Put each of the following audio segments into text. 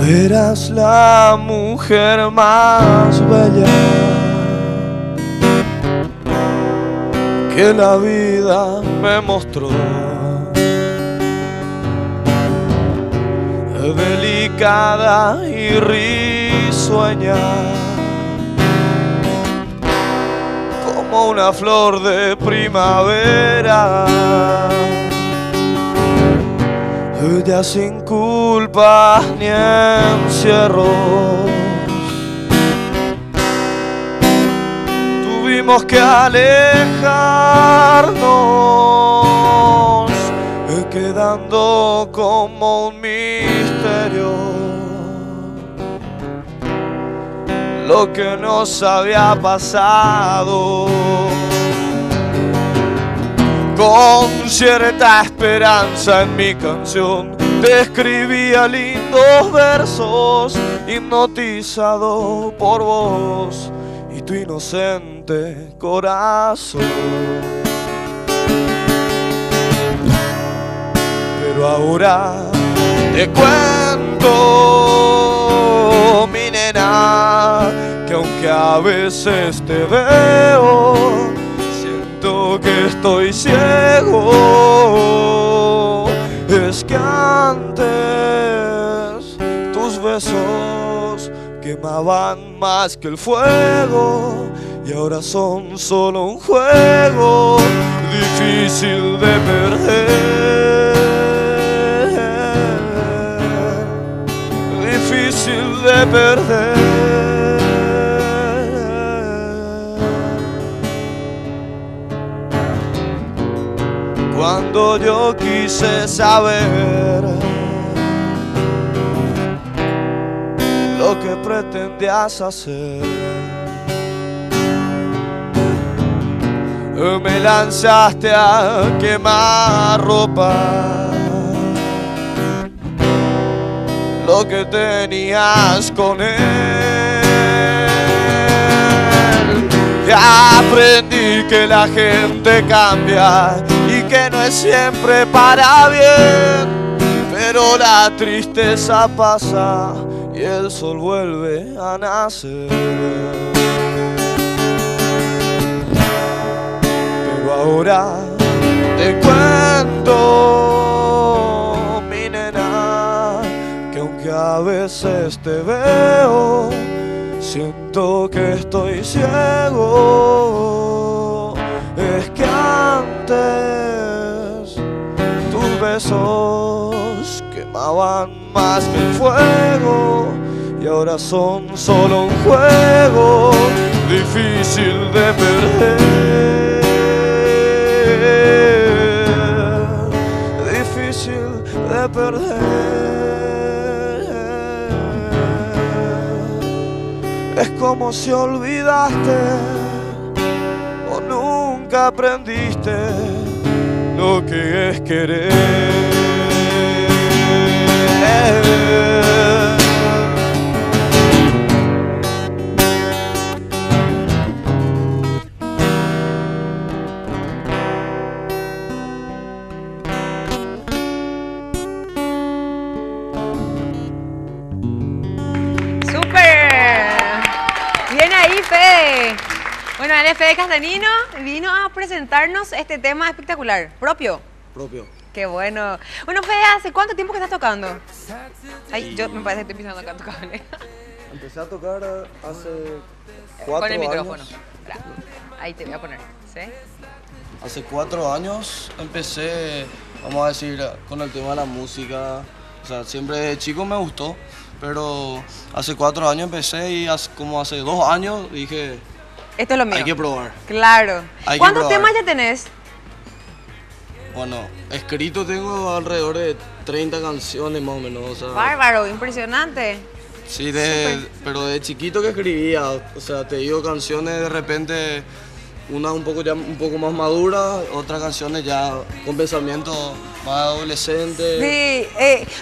Eras la mujer más bella que la vida me mostró. Delicada y risueña, como una flor de primavera. Ella sin culpa ni encierros, tuvimos que alejarnos, quedando como un misterio lo que nos había pasado. Con cierta esperanza en mi canción te escribía lindos versos, hipnotizado por vos y tu inocente corazón. Pero ahora te cuento, mi nena, que aunque a veces te veo, siento que estoy ciego. Es que antes tus besos quemaban más que el fuego y ahora son solo un juego difícil de perder, difícil de perder. Cuando yo quise saber lo que pretendías hacer, me lanzaste a quemar ropa, lo que tenías con él. Ya aprendí que la gente cambia y que no es siempre para bien, pero la tristeza pasa y el sol vuelve a nacer. Pero ahora te cuento, mi nena, que aunque a veces te veo, siento que estoy ciego. Es que antes tus besos quemaban más que el fuego y ahora son solo un juego difícil de perder, difícil de perder. Es como si olvidaste o nunca aprendiste lo que es querer. Bueno, el Fede Castanino vino a presentarnos este tema espectacular. ¿Propio? Propio. Qué bueno. Bueno, Fede, ¿hace cuánto tiempo que estás tocando? Ay, yo me parece que estoy pisando acá tu cable. Empecé a tocar hace 4 años. Con el micrófono. Ahí te voy a poner, ¿sí? Hace 4 años empecé, vamos a decir, con el tema de la música. O sea, siempre de chico me gustó, pero hace 4 años empecé y como hace 2 años dije... Esto es lo mío. Hay que probar. Claro. ¿Cuántos temas ya tenés? Bueno, escrito tengo alrededor de 30 canciones más o menos. O sea, bárbaro, impresionante. Sí, pero de chiquito que escribía. O sea, te digo canciones de repente, una un poco más madura, otras canciones ya con pensamiento más adolescente. Sí,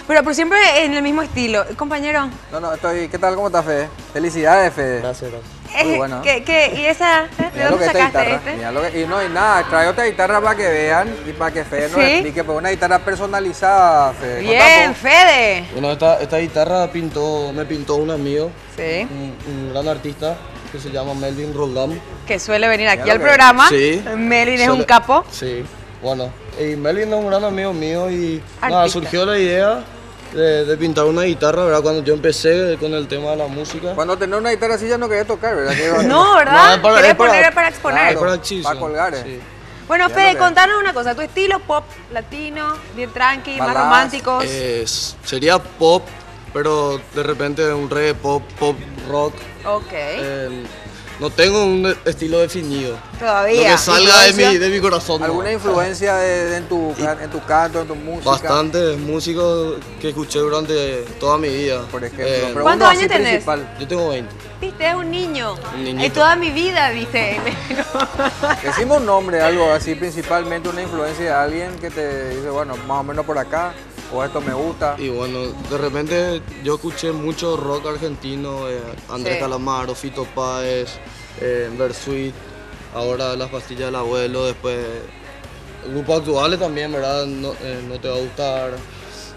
pero siempre en el mismo estilo. Compañero. No, estoy... ¿Qué tal? ¿Cómo estás, Fede? Felicidades, Fede. Gracias, gracias. Muy buena. ¿Y esa? ¿De Mira lo dónde que es esta sacaste guitarra. este? Mira lo que, y no, y nada, trae otra guitarra para que vean y para que Fede nos ¿Sí? explique, pues una guitarra personalizada, Fede. Bien, Fede. Bueno, esta guitarra me pintó un amigo, Sí. un gran artista que se llama Melvin Roldán. Que suele venir aquí Mira al lo que- programa. Sí. Melvin es Suele- un capo. Sí, bueno. Y Melvin es un gran amigo mío y nada, Artista. surgió la idea de pintar una guitarra, ¿verdad? Cuando yo empecé con el tema de la música. Cuando tenés una guitarra así ya no quería tocar, ¿verdad? Que- No, ¿verdad? No, es para- Querés es para- poner para exponer. Claro. Para Chiso. para colgar, Sí. Bueno, Ya Fede, lo veo. contanos una cosa. Tu estilo pop latino, bien tranqui, más Baladas. románticos. Sería pop, pero de repente un reggae pop, pop rock. Ok. No tengo un estilo definido. Todavía. Lo que salga ¿Influencia? de mi corazón. ¿no? ¿Alguna influencia en tu canto, en tu música? Bastantes músicos que escuché durante toda mi vida. Por ejemplo. Pero ¿Cuántos uno así años tenés? principal. Yo tengo 20. Viste, es un niño. Un niñito. En toda mi vida, dice. Decimos un nombre, algo así, principalmente una influencia de alguien que te dice, bueno, más o menos por acá, o esto me gusta. Y bueno, de repente yo escuché mucho rock argentino, Andrés Sí. Calamaro, Fito Páez, Bersuit, ahora Las Pastillas del Abuelo, después grupos actuales también, ¿verdad? No te va a gustar.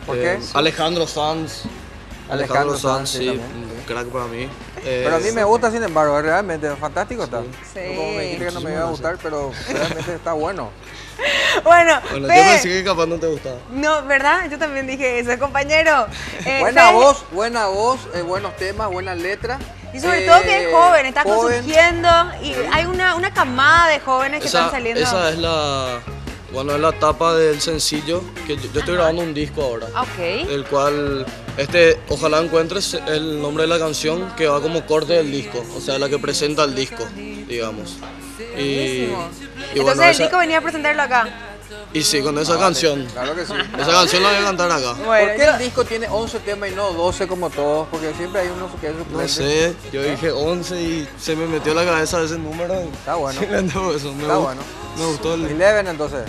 ¿Por qué? Alejandro Sanz. Alejandro Sanz, sí, sí, también. un crack para mí. Pero a mí me gusta, sin embargo, realmente fantástico está. Sí. Yo como me dijiste que no me iba a gustar, pero realmente está bueno. Bueno, Bueno, yo Fede. pensé que capaz no te gustaba. No, ¿verdad? Yo también dije eso, compañero. Buena Fede, voz, buenos temas, buenas letras. Y sobre todo que es joven, está joven. surgiendo y hay una camada de jóvenes que están saliendo. Esa es es la tapa del sencillo, que yo estoy grabando un disco ahora. Ok. El cual, ojalá encuentres el nombre de la canción que va como corte del disco, o sea, la que presenta el disco, digamos. Y Entonces bueno, el disco venía a presentarlo acá. y sí, con esa canción. Claro que sí. Esa canción la voy a cantar acá. Bueno, ¿Por qué yo- el disco tiene 11 temas y no 12 como todos? Porque siempre hay uno que es suplente. No sé, yo dije 11 y se me metió en la cabeza ese número. y Está bueno. simplemente por eso, Está bueno. me gustó el... 11 entonces.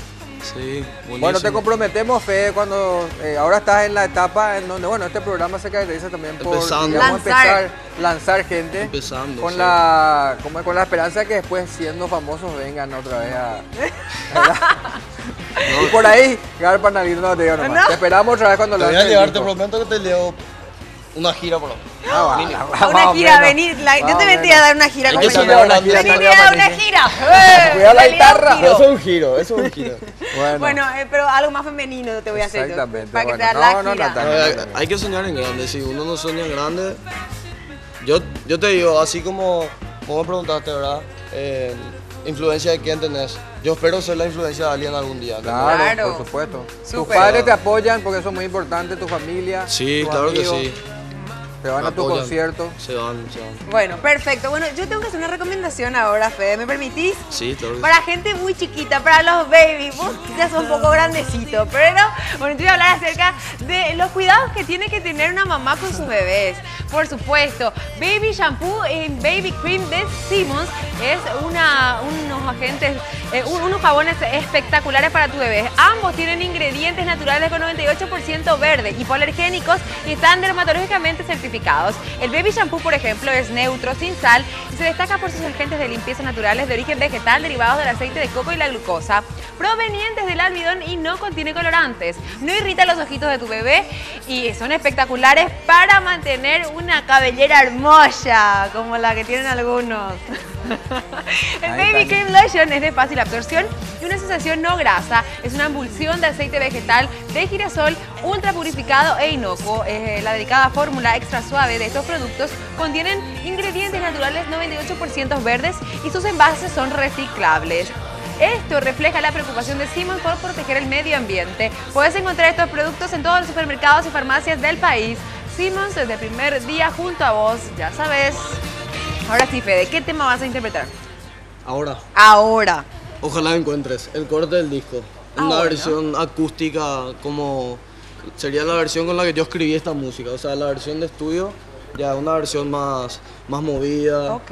Sí, buenísimo. Bueno, te comprometemos, Fede, cuando ahora estás en la etapa en donde, bueno, este programa se caracteriza también por, Empezando. digamos, Lanzar. lanzar gente. Empezando, Con sí. con la esperanza de que después, siendo famosos, vengan otra vez Y por ahí, Garpa Nalir, no te digo nomás. No. Te esperamos otra vez cuando Te voy a lancen el llevar, te disco. prometo que te leo una gira por ahí. Ah, va, A una más o gira, menos. venir. Yo Más te o metí a menos. dar una gira, Hay que compañero. soñar grande. Venir a dar una gira. Cuidado la Salí a un guitarra. giro. Eso es un giro, eso es un giro. Bueno, Pero algo más femenino te voy a hacer yo. Exactamente, Para que bueno. te No, hagas la no, gira. Natalia. Hay que soñar en grande, si uno no sueña en grande. Yo te digo, así como me preguntaste, ¿verdad? Influencia de quién tenés. Yo espero ser la influencia de alguien algún día. ¿no? Claro, Claro. por supuesto. Tus Súper. padres te apoyan porque eso es muy importante, tu familia. Sí, tus claro amigos, que sí. Te van Me a tu apoyan. concierto. Se van. Bueno, perfecto. Bueno, yo tengo que hacer una recomendación ahora, Fede. ¿Me permitís? Sí, claro que sí. Para gente muy chiquita, para los babies, vos ya sos un poco grandecito, pero bueno, te voy a hablar acerca de los cuidados que tiene que tener una mamá con sus bebés. Por supuesto, Baby Shampoo en Baby Cream de Simmons es unos agentes, unos jabones espectaculares para tu bebé. Ambos tienen ingredientes naturales con 98% verde, hipoalergénicos y están dermatológicamente certificados. El Baby Shampoo, por ejemplo, es neutro, sin sal y se destaca por sus agentes de limpieza naturales de origen vegetal derivados del aceite de coco y la glucosa, provenientes del almidón y no contiene colorantes. No irrita los ojitos de tu bebé y son espectaculares para mantener una cabellera hermosa, como la que tienen algunos. El Ahí Baby está. Cream Lotion es de fácil absorción y una sensación no grasa. Es una emulsión de aceite vegetal de girasol ultra purificado e inocuo. La delicada fórmula extra suave de estos productos contienen ingredientes naturales 98% verdes y sus envases son reciclables. Esto refleja la preocupación de Simmons por proteger el medio ambiente. Puedes encontrar estos productos en todos los supermercados y farmacias del país. Simmons desde el primer día junto a vos, ya sabes. Ahora sí, Fede, ¿qué tema vas a interpretar? Ahora, Ahora. ojalá encuentres el corte del disco. Una bueno. versión acústica como sería la versión con la que yo escribí esta música. O sea, la versión de estudio ya es una versión más movida, Ok.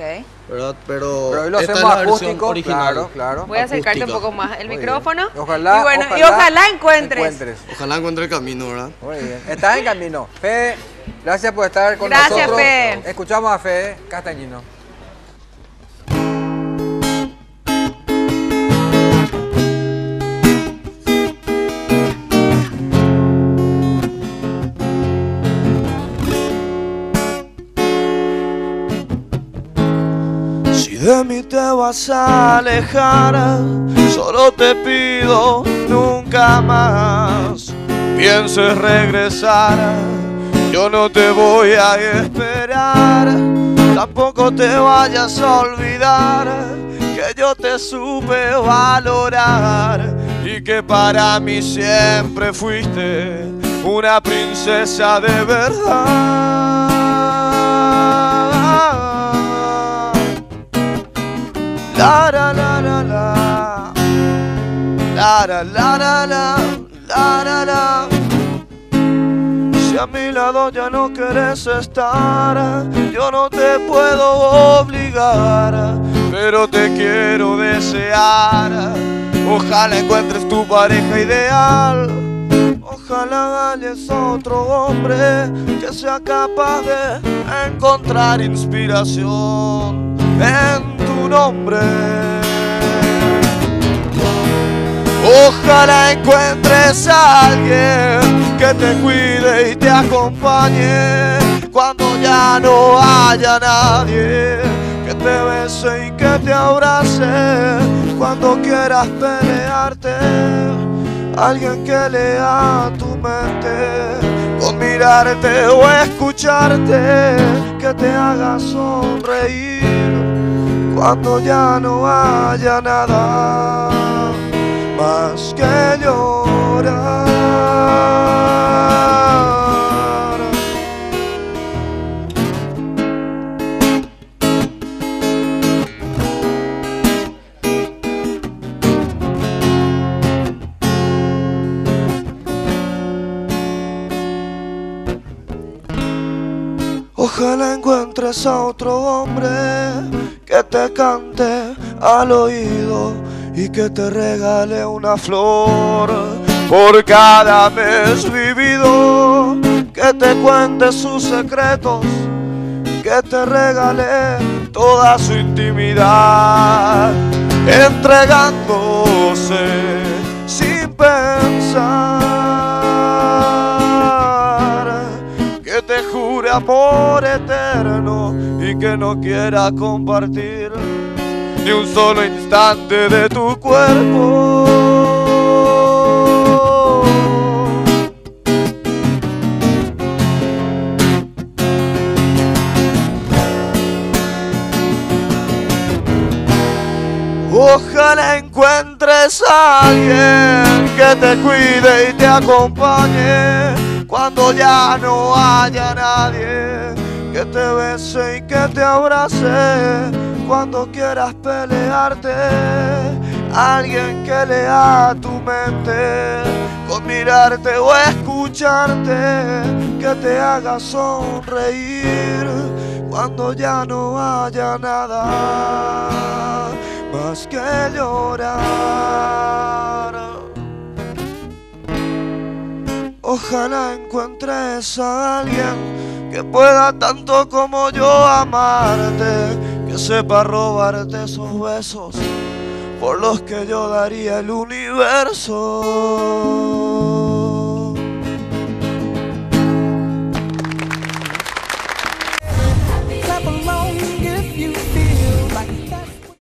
¿verdad? Pero Pero hoy lo esta es hacemos la versión acústico, original. claro, claro. Voy a acercarte un Acústica. poco más el Muy micrófono. bien. Ojalá, y bueno, y ojalá encuentres. Ojalá encuentre el camino, ¿verdad? Muy bien. Estás en camino. Fede, gracias por estar con Gracias, nosotros. Fede. Escuchamos a Fede Castañino. de mí te vas a alejar. Solo te pido nunca más pienses regresar. Yo no te voy a esperar, tampoco te vayas a olvidar que yo te supe valorar y que para mí siempre fuiste una princesa de verdad. La la la la la, la la la la la, la la la. Si a mi lado ya no quieres estar, yo no te puedo obligar, pero te quiero desear. Ojalá encuentres tu pareja ideal, ojalá halles otro hombre que sea capaz de encontrar inspiración en tu nombre. Ojalá encuentres a alguien que te cuide y te acompañe cuando ya no haya nadie, que te bese y que te abrace cuando quieras pelearte. Alguien que lea tu mente con mirarte o escucharte, que te haga sonreír cuando ya no haya nada más que llorar. Ojalá encuentres a otro hombre que te cante al oído y que te regale una flor por cada mes vivido, que te cuente sus secretos, que te regale toda su intimidad, entregándose sin pensar, que te jure amor eterno y que no quiera compartir ni un solo instante de tu cuerpo. Ojalá encuentres a alguien que te cuide y te acompañe cuando ya no haya nadie, que te bese y que te abrace cuando quieras pelearte. Alguien que lea tu mente con mirarte o escucharte, que te haga sonreír cuando ya no haya nada más que llorar. Ojalá encuentres a alguien que pueda tanto como yo amarte, que sepa robarte esos besos por los que yo daría el universo.